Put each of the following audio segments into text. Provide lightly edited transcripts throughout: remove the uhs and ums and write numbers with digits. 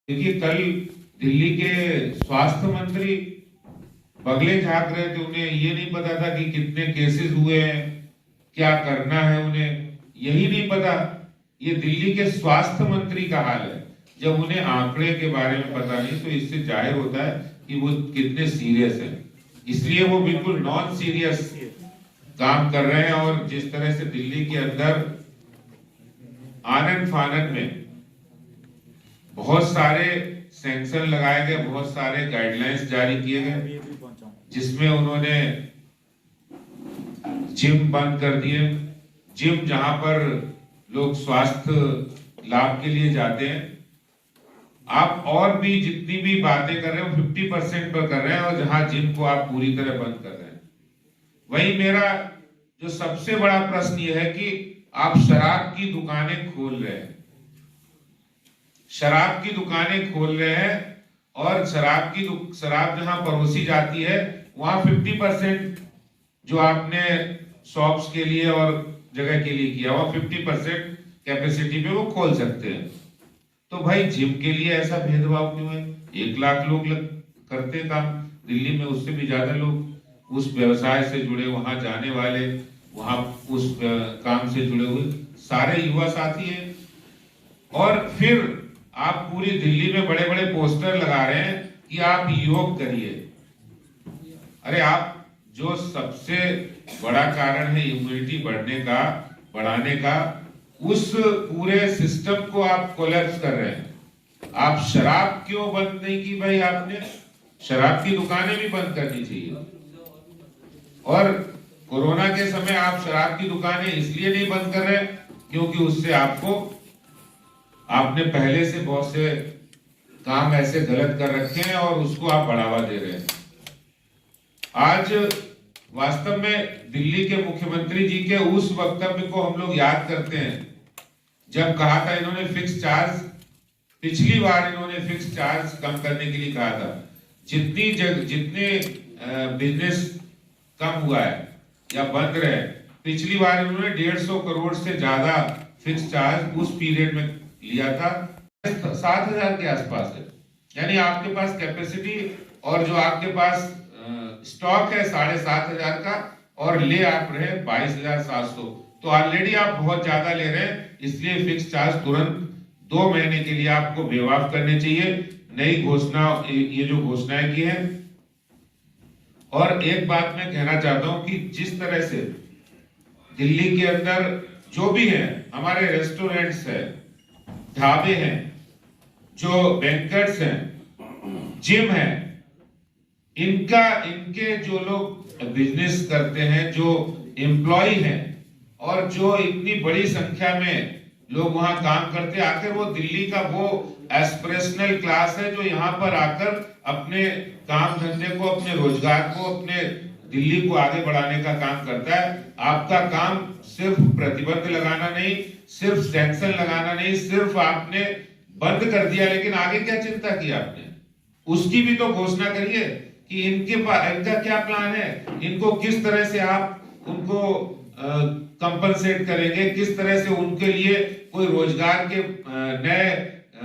देखिए, कल दिल्ली के स्वास्थ्य मंत्री बगले झांक रहे थे। उन्हें ये नहीं पता था कि कितने केसेस हुए हैं, क्या करना है, उन्हें यही नहीं पता। ये दिल्ली के स्वास्थ्य मंत्री का हाल है। जब उन्हें आंकड़े के बारे में पता नहीं, तो इससे जाहिर होता है कि वो कितने सीरियस है। इसलिए वो बिल्कुल नॉन सीरियस काम कर रहे हैं। और जिस तरह से दिल्ली के अंदर आनन फानन में बहुत सारे सैंक्शन लगाए गए, बहुत सारे गाइडलाइंस जारी किए गए, जिसमें उन्होंने जिम बंद कर दिए। जिम जहां पर लोग स्वास्थ्य लाभ के लिए जाते हैं, आप और भी जितनी भी बातें कर रहे हो 50% पर कर रहे हैं, और जहां जिम को आप पूरी तरह बंद कर रहे हैं। वही मेरा जो सबसे बड़ा प्रश्न यह है कि आप शराब की दुकानें खोल रहे हैं, शराब की दुकानें खोल रहे हैं, और शराब जहां परोसी जाती है वहां 50% जो आपने शॉप्स के लिए और जगह के लिए किया, वहां 50% कैपेसिटी पे वो खोल सकते हैं। तो भाई जिम के लिए ऐसा भेदभाव क्यों है? 1 लाख लोग करते काम दिल्ली में, उससे भी ज्यादा लोग उस व्यवसाय से जुड़े, वहां जाने वाले, वहां उस काम से जुड़े हुए सारे युवा साथी हैं। और फिर आप पूरी दिल्ली में बड़े बड़े पोस्टर लगा रहे हैं कि आप योग करिए। अरे आप, जो सबसे बड़ा कारण है इम्यूनिटी बढ़ाने का, उस पूरे सिस्टम को आप कोलैप्स कर रहे हैं। आप शराब क्यों बंद नहीं की भाई? आपने शराब की दुकानें भी बंद करनी चाहिए। और कोरोना के समय आप शराब की दुकानें इसलिए नहीं बंद कर रहे क्योंकि उससे आपने पहले से बहुत से काम ऐसे गलत कर रखे हैं और उसको आप बढ़ावा दे रहे हैं। आज वास्तव में दिल्ली के मुख्यमंत्री जी के उस वक्तव्य को हम लोग याद करते हैं, जब कहा था इन्होंने फिक्स चार्ज, पिछली बार इन्होंने फिक्स चार्ज कम करने के लिए कहा था। जितने बिजनेस कम हुआ है या बंद रहे, पिछली बार इन्होंने 150 करोड़ से ज्यादा फिक्स चार्ज उस पीरियड में लिया था। 7,000 के आसपास है। यानी आपके पास कैपेसिटी और जो आपके पास स्टॉक है 7,500 का, और ले आप रहे 22,700। तो ऑलरेडी आप बहुत ज्यादा ले रहे हैं। इसलिए फिक्स चार्ज तुरंत 2 महीने के लिए आपको बेवाफ करने चाहिए। नई घोषणा, ये जो घोषणाएं की है। और एक बात मैं कहना चाहता हूं कि जिस तरह से दिल्ली के अंदर जो भी है, हमारे रेस्टोरेंट्स है, ढाबे हैं, जो बैंक्वेट्स हैं, जिम है, इनके जो लोग बिजनेस करते हैं, जो एम्प्लॉय हैं, और जो इतनी बड़ी संख्या में लोग वहां काम करते हैं, आखिर वो दिल्ली का वो एस्पिरेशनल क्लास है जो यहाँ पर आकर अपने काम धंधे को, अपने रोजगार को, अपने दिल्ली को आगे बढ़ाने का काम करता है। आपका काम सिर्फ प्रतिबंध लगाना नहीं, सिर्फ सैंक्शन लगाना नहीं, सिर्फ आपने बंद कर दिया, लेकिन आगे क्या चिंता की आपने? उसकी भी तो घोषणा करिए कि इनका क्या प्लान है, इनको किस तरह से आप उनको कंपनसेट करेंगे, किस तरह से उनके लिए कोई रोजगार के नए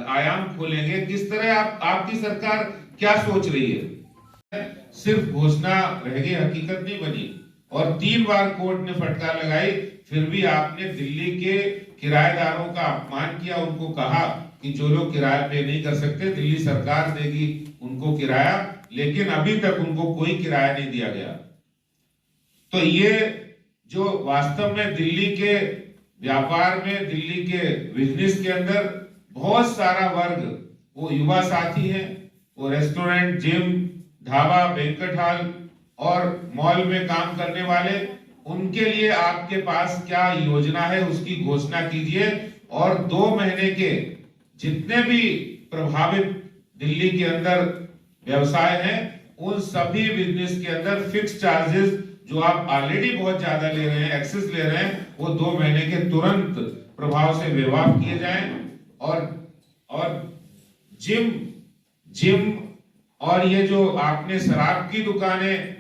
आयाम खोलेंगे, किस तरह आपकी सरकार क्या सोच रही है? सिर्फ घोषणा रह गई, हकीकत नहीं बनी। और 3 बार कोर्ट ने फटकार लगाई, फिर भी आपने दिल्ली के किराएदारों का अपमान किया। उनको कहा कि जो लोग किराया पे नहीं कर सकते, दिल्ली सरकार देगी उनको किराया, लेकिन अभी तक उनको कोई किराया नहीं दिया गया। तो ये जो वास्तव में दिल्ली के व्यापार में, दिल्ली के बिजनेस के अंदर बहुत सारा वर्ग, वो युवा साथी हैं, वो restaurant, gym, dhaba, banquet hall और मॉल में काम करने वाले, उनके लिए आपके पास क्या योजना है उसकी घोषणा कीजिए। और 2 महीने के जितने भी प्रभावित दिल्ली के अंदर व्यवसाय हैं, उन सभी बिजनेस के अंदर फिक्स चार्जेस जो आप ऑलरेडी बहुत ज्यादा ले रहे हैं, एक्सेस ले रहे हैं, वो 2 महीने के तुरंत प्रभाव से बेवाफ किए जाएं। और जिम और ये जो आपने शराब की दुकानें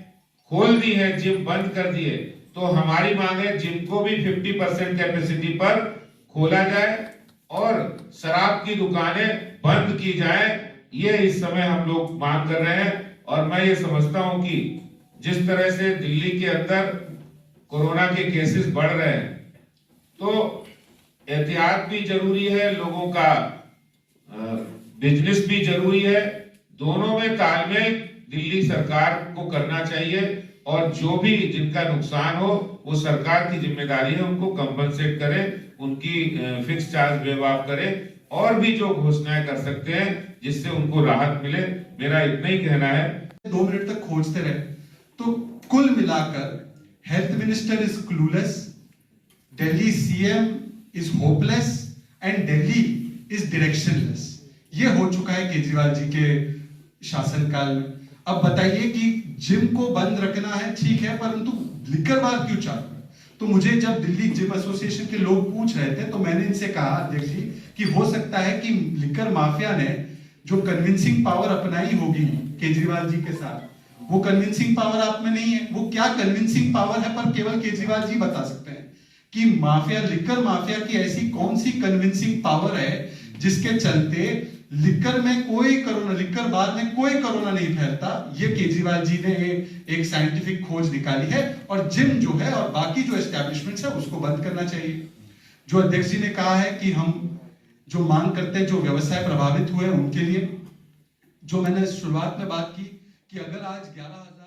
खोल दी है, जिम बंद कर दिए, तो हमारी मांग है जिम को भी 50% कैपेसिटी पर खोला जाए और शराब की दुकानें बंद की जाए, ये इस समय हम लोग मांग कर रहे हैं। और मैं ये समझता हूं कि जिस तरह से दिल्ली के अंदर कोरोना के केसेस बढ़ रहे हैं, तो एहतियात भी जरूरी है, लोगों का बिजनेस भी जरूरी है। दोनों में तालमेल दिल्ली सरकार को करना चाहिए, और जो भी जिनका नुकसान हो वो सरकार की जिम्मेदारी है, उनको कंपनसेट करें, उनकी फिक्स चार्ज वेव ऑफ करें, और भी जो घोषणाएं कर सकते हैं जिससे उनको राहत मिले। मेरा इतना ही कहना है। 2 मिनट तक खोजते रहे। तो कुल मिलाकर health minister is clueless, Delhi CM is hopeless and Delhi is directionless. ये हो चुका है केजरीवाल जी के शासनकाल में। अब बताइए कि जिम को बंद रखना है ठीक है, परंतु लिकर बार क्यों चालू है? तो मुझे जब दिल्ली जिम एसोसिएशन के लोग पूछ रहे थे तो मैंने इनसे कहा, अध्यक्ष जी, कि हो सकता है कि लिकर माफिया ने जो कन्विंसिंग पावर अपनाई होगी केजरीवाल जी के साथ, वो कन्विंसिंग पावर आप में नहीं है। वो क्या कन्विंसिंग पावर है, पर केवल केजरीवाल जी बता सकते हैं कि माफिया, लिकर माफिया की ऐसी कौन सी कन्विंसिंग पावर है जिसके चलते लिकर में कोई कोरोना, लिकर बार में कोई कोरोना नहीं फैलता। ये केजरीवाल जी ने एक साइंटिफिक खोज निकाली है। और जिम जो है और बाकी जो एस्टैब्लिशमेंट्स है उसको बंद करना चाहिए। जो अध्यक्ष जी ने कहा है कि हम जो मांग करते हैं, जो व्यवसाय प्रभावित हुए उनके लिए, जो मैंने शुरुआत में बात की कि अगर आज 11,000